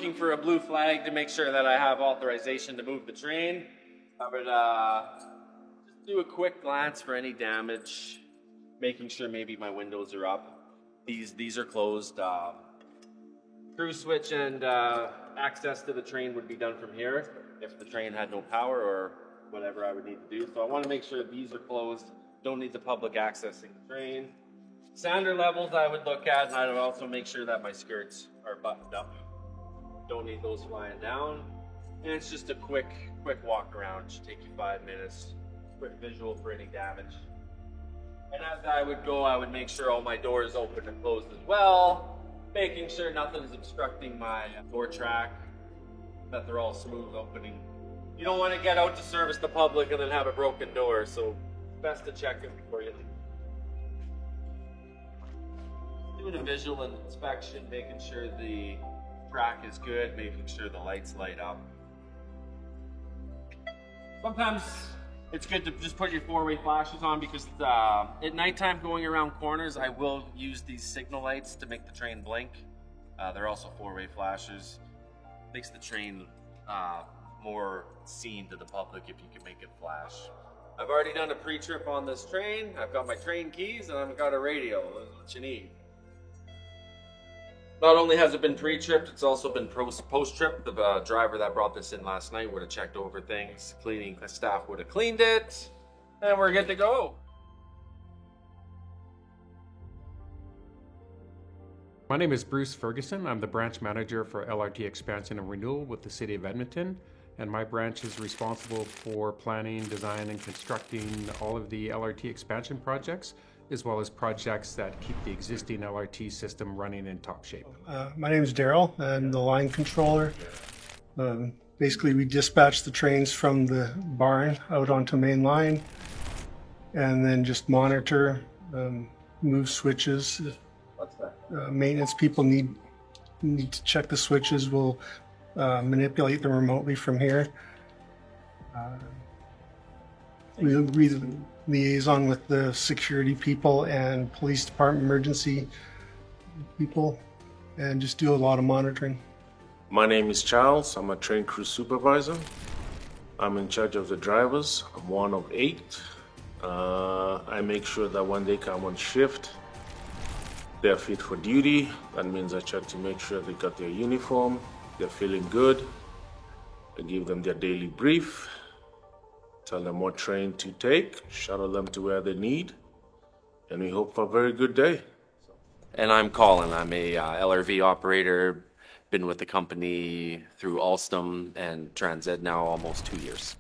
looking for a blue flag to make sure that I have authorization to move the train. I would just do a quick glance for any damage, making sure maybe my windows are up. These are closed. Crew switch and access to the train would be done from here if the train had no power or whatever I would need to do. So I want to make sure these are closed. Don't need the public accessing the train. Sander levels I would look at, and I would also make sure that my skirts are buttoned up. Don't need those flying down. And it's just a quick walk around. Should take you 5 minutes. Quick visual for any damage. And as I would go, I would make sure all my doors open and closed as well, making sure nothing's obstructing my door track, that they're all smooth opening. You don't want to get out to service the public and then have a broken door, so best to check it before you leave. Doing a visual inspection, making sure the track is good, making sure the lights light up. Sometimes it's good to just put your four-way flashes on because at nighttime going around corners, I will use these signal lights to make the train blink. They're also four-way flashers. Makes the train more seen to the public if you can make it flash. I've already done a pre-trip on this train. I've got my train keys and I've got a radio. That's what you need. Not only has it been pre-tripped, it's also been post-trip. The driver that brought this in last night would have checked over things. Cleaning staff would have cleaned it. And we're good to go. My name is Bruce Ferguson. I'm the branch manager for LRT Expansion and Renewal with the City of Edmonton. And my branch is responsible for planning, design, and constructing all of the LRT expansion projects, as well as projects that keep the existing LRT system running in top shape. My name is Daryl. I'm the line controller. Basically, we dispatch the trains from the barn out onto main line and then just monitor, move switches. What's that? Maintenance people need to check the switches. We'll manipulate them remotely from here. We liaison with the security people and police department emergency people and just do a lot of monitoring. My name is Charles. I'm a train crew supervisor. I'm in charge of the drivers. I'm one of 8. I make sure that when they come on shift, they're fit for duty. That means I check to make sure they got their uniform, they're feeling good. I give them their daily brief, tell them what train to take, shuttle them to where they need, and we hope for a very good day. And I'm Colin. I'm a LRV operator. Been with the company through Alstom and Transed now almost 2 years.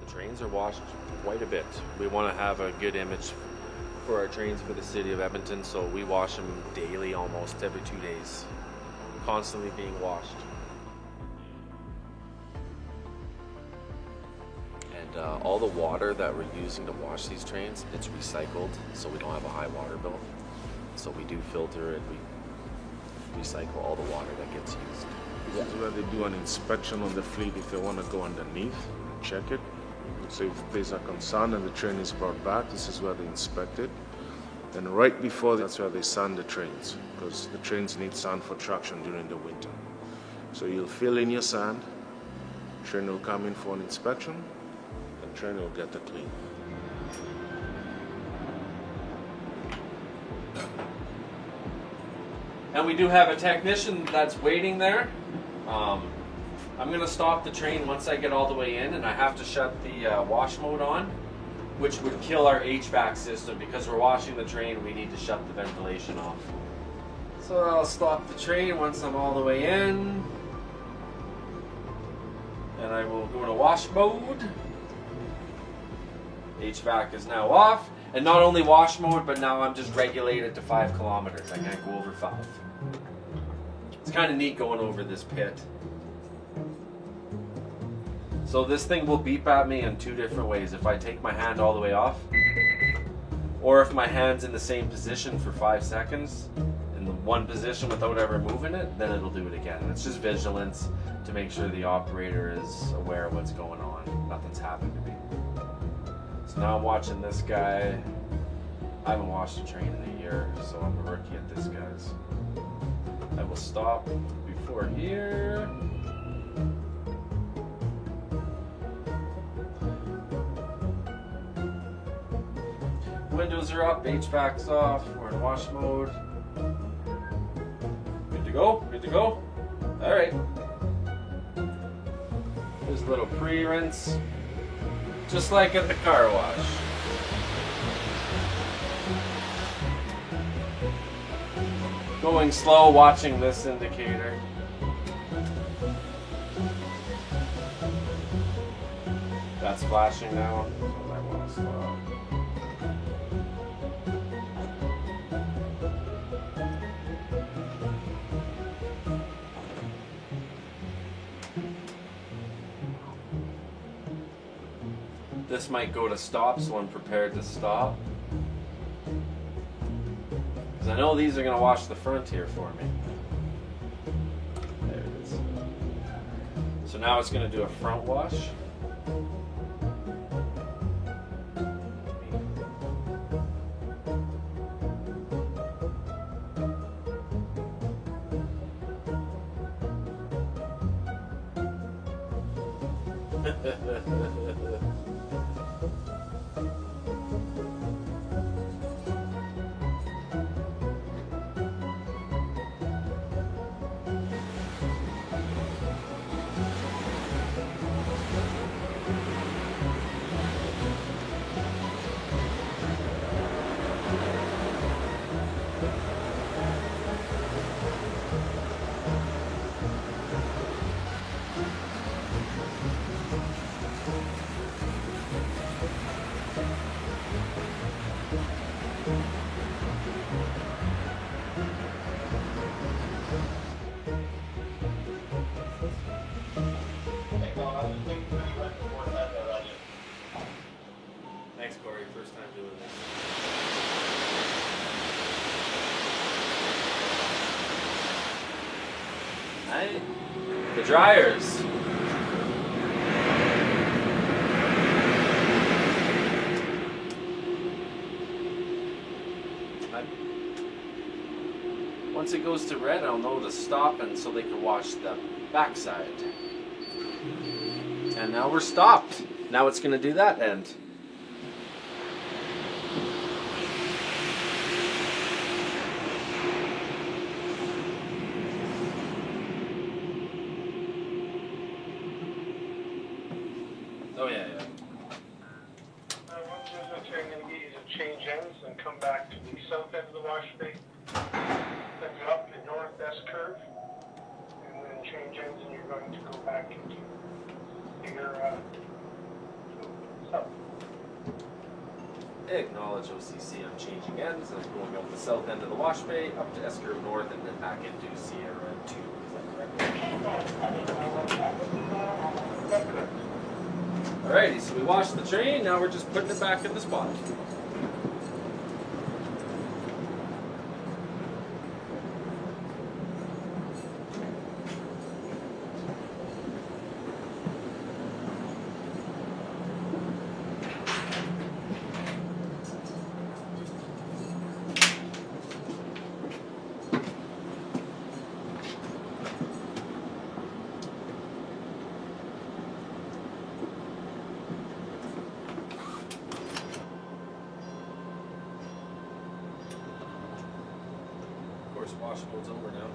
The trains are washed quite a bit. We want to have a good image for our trains for the city of Edmonton, so we wash them daily, almost every 2 days, constantly being washed. And all the water that we're using to wash these trains, it's recycled, so we don't have a high water bill. So we do filter and we recycle all the water that gets used. This is where they do an inspection on the fleet if they want to go underneath and check it. So if there's a concern and the train is brought back, this is where they inspect it. And right before that's where they sand the trains, because the trains need sand for traction during the winter. So you'll fill in your sand, train will come in for an inspection, and train will get the clean. And we do have a technician that's waiting there. I'm gonna stop the train once I get all the way in, and I have to shut the wash mode on, which would kill our HVAC system. Because we're washing the train, we need to shut the ventilation off. So I'll stop the train once I'm all the way in, and I will go to wash mode. HVAC is now off, and not only wash mode, but now I'm just regulated to 5 kilometers. I can't go over 5. It's kind of neat going over this pit. So this thing will beep at me in 2 different ways. If I take my hand all the way off, or if my hand's in the same position for 5 seconds, in the one position without ever moving it, then it'll do it again. And it's just vigilance to make sure the operator is aware of what's going on. Nothing's happened to me. So now I'm watching this guy. I haven't washed a train in a year, so I'm a rookie at this, guys. I will stop before here. Windows are up, HVAC's off, we're in wash mode. Good to go, good to go. All right. There's a little pre-rinse, just like at the car wash. Going slow, watching this indicator. That's flashing now, so I want to slow. This might go to stop, so I'm prepared to stop. Because I know these are going to wash the front here for me. There it is. So now it's going to do a front wash. Thanks, Corey. First time doing this. Hey, the dryers. Once it goes to red, I'll know to stop, and so they can wash the backside. And now we're stopped. Now it's going to do that end. Oh yeah, yeah. One business here, I'm going to get you to change ends and come back to the south end of the wash bay. Then go up the north S curve, and then change ends, and you're going to go back into your south. Acknowledge OCC, I'm changing ends. I'm going up the south end of the wash bay, up to S curve north, and then back into Sierra 2. Is that correct? Alrighty, so we washed the train, now we're just putting it back in the spot. Wash mode's over now.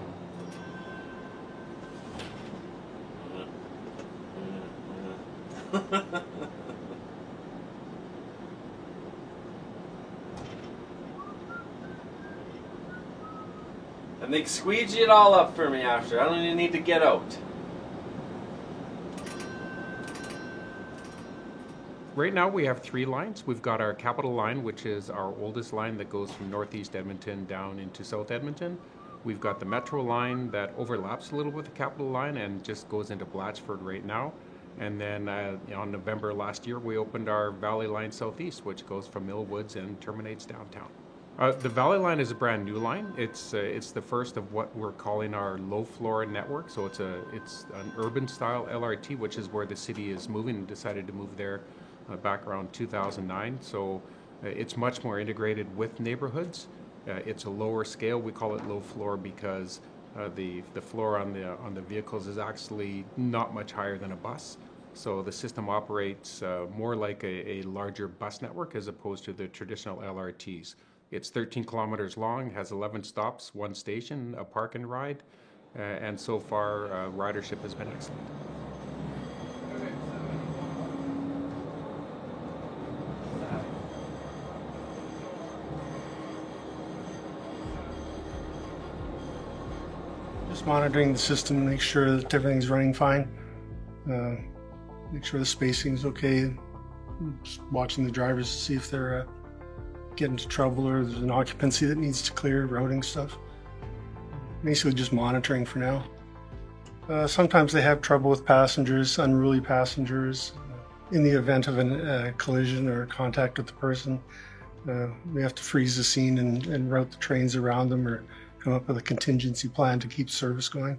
And they squeegee it all up for me after. I don't even need to get out. Right now we have 3 lines. We've got our capital line, which is our oldest line that goes from northeast Edmonton down into South Edmonton. We've got the metro line that overlaps a little with the capital line and just goes into Blatchford right now. And then on November last year, we opened our Valley Line Southeast, which goes from Millwoods and terminates downtown. The Valley Line is a brand new line. It's the first of what we're calling our low floor network. So it's an urban style LRT, which is where the city is moving and decided to move there back around 2009. So it's much more integrated with neighborhoods. It's a lower scale. We call it low floor because the floor on the vehicles is actually not much higher than a bus. So the system operates more like a larger bus network as opposed to the traditional LRTs. It's 13 kilometers long, has 11 stops, 1 station, a park and ride, and so far ridership has been excellent. Just monitoring the system, make sure that everything's running fine. Make sure the spacing is okay. Just watching the drivers to see if they're getting into trouble or there's an occupancy that needs to clear, routing stuff. Basically just monitoring for now. Sometimes they have trouble with passengers, unruly passengers. In the event of a collision or contact with the person, we have to freeze the scene and route the trains around them or come up with a contingency plan to keep service going.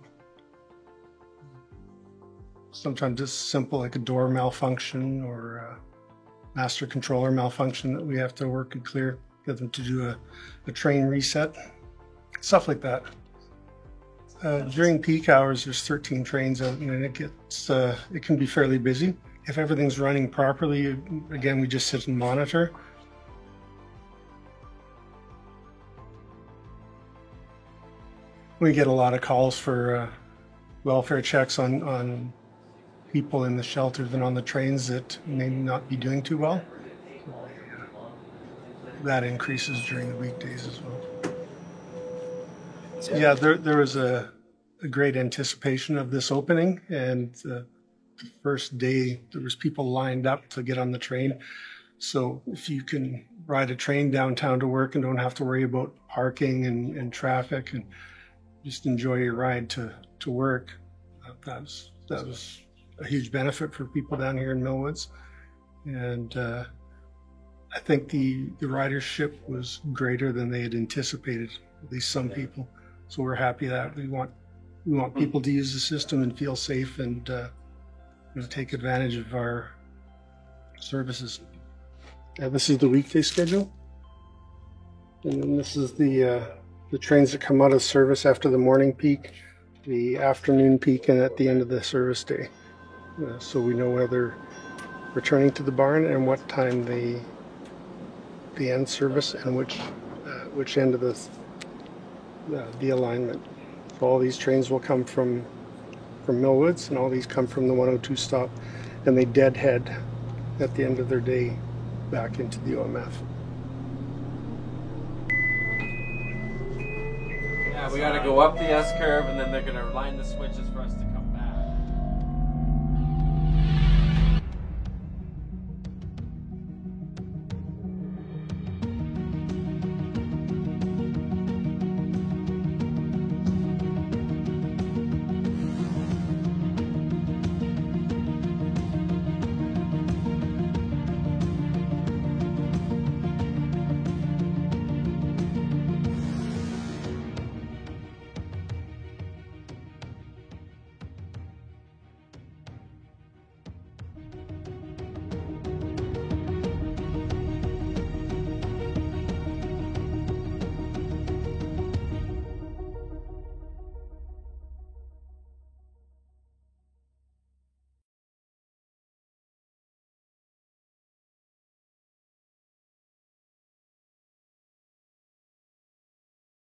Sometimes it's simple, like a door malfunction or a master controller malfunction that we have to work and clear, get them to do a train reset, stuff like that. During peak hours, there's 13 trains out, and it can be fairly busy. If everything's running properly, again, we just sit and monitor. We get a lot of calls for welfare checks on people in the shelters and on the trains that may not be doing too well. That increases during the weekdays as well. Yeah, there was a great anticipation of this opening, and the first day there was people lined up to get on the train. So if you can ride a train downtown to work and don't have to worry about parking and traffic and just enjoy your ride to work, that was a huge benefit for people down here in Millwoods. And I think the ridership was greater than they had anticipated, at least some people. So we're happy that we want people to use the system and feel safe and take advantage of our services. This is the weekday schedule, and then this is the trains that come out of service after the morning peak, the afternoon peak, and at the end of the service day. So we know whether returning to the barn and what time the end service and which end of the alignment. So all these trains will come from Millwoods, and all these come from the 102 stop, and they deadhead at the end of their day back into the OMF. Yeah, we got to go up the S curve, and then they're going to line the switches for us to